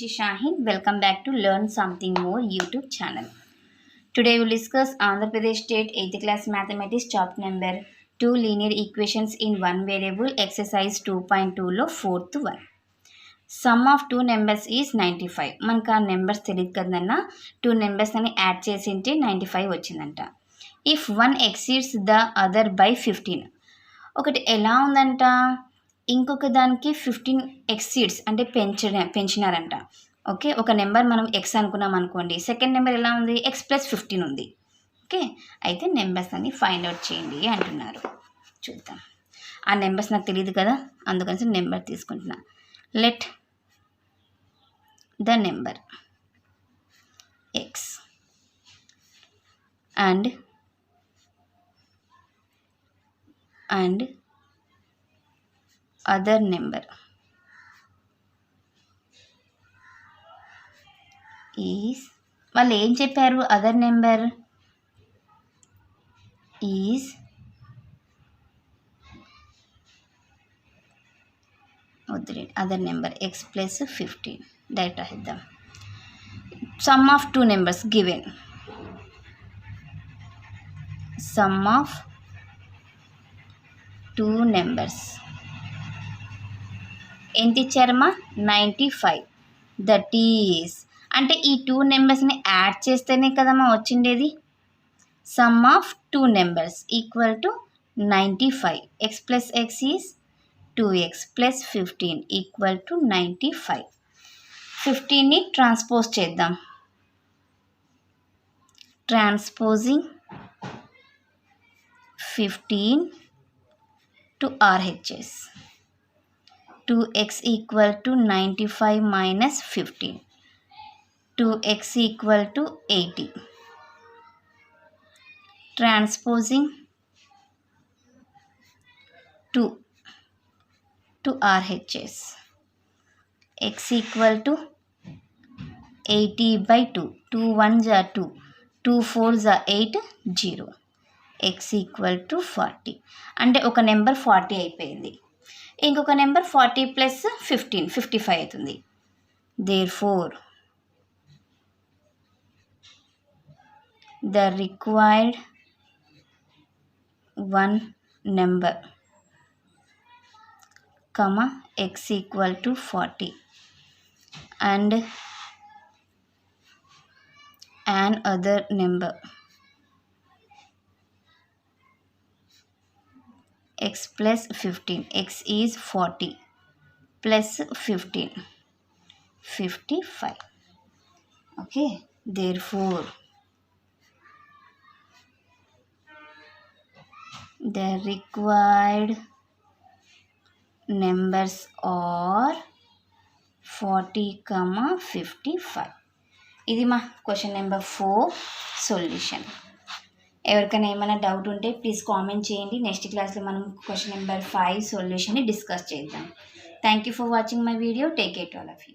this is Shaheen. Welcome back to Learn Something More YouTube channel. Today we will discuss Andhra Pradesh State 8th class mathematics chapter number 2 linear equations in one variable exercise 2.2 లో 4th one. Sum of two numbers is 95. మనకు ఆ numbers తెలియదు కదన్నా, two numbers అని add చేసింటే 95 వచ్చిందంట. If one exceeds the other by 15. ఒకటి ఎలా ఉందంట, ఇంకొక దానికి 15 ఎక్సీడ్స్ అంటే పెంచినారంట. ఓకే, ఒక నెంబర్ మనం ఎక్స్ అనుకున్నాం అనుకోండి, సెకండ్ నెంబర్ ఎలా ఉంది, ఎక్స్ ప్లస్ 15 ఉంది. ఓకే, అయితే నెంబర్స్ అన్ని ఫైండ్ అవుట్ చేయండి అంటున్నారు. చూద్దాం. ఆ నెంబర్స్ నాకు తెలియదు కదా, అందుకని నెంబర్ తీసుకుంటున్నా. Let the number X and other number is, వాళ్ళు ఏం చెప్పారు, అదర్ నెంబర్ ఈజ్ వద్దులే, other number X plus 15 direct రాద్దాం. Sum of two numbers given, sum of two numbers ఎంత ఇచ్చారమ్మా, 95. దట్ ఈజ్ అంటే ఈ టూ నెంబర్స్ని యాడ్ చేస్తేనే కదమ్మా వచ్చిండేది. Sum of two numbers equal to 95. X plus X is 2x plus 15 equal to 95. 15ని transpose చేద్దాం. Transposing 15 to RHS. 2x equal to 95 minus 15. 2x equal to 80. Transposing 2 to RHS. x equal to 80 by 2. 2 1s are 2. 2 4s are 8. 0. x equal to 40. అంటే ఒక number 40 అయిపోయింది, ఇంకొక number 40 plus 15 55 అవుతుంది. Therefore the required one number comma X equal to 40 and an other number x plus 15. x is 40 plus 15 55. Okay, therefore the required numbers are 40, 55. ఇది మా question number 4 solution. ఎవరికైనా ఏమైనా doubt ఉంటే please comment చేయండి. Next క్లాస్లో మనం question number 5 సొల్యూషన్ని discuss చేద్దాం. Thank you for watching my video. Take care to all of you.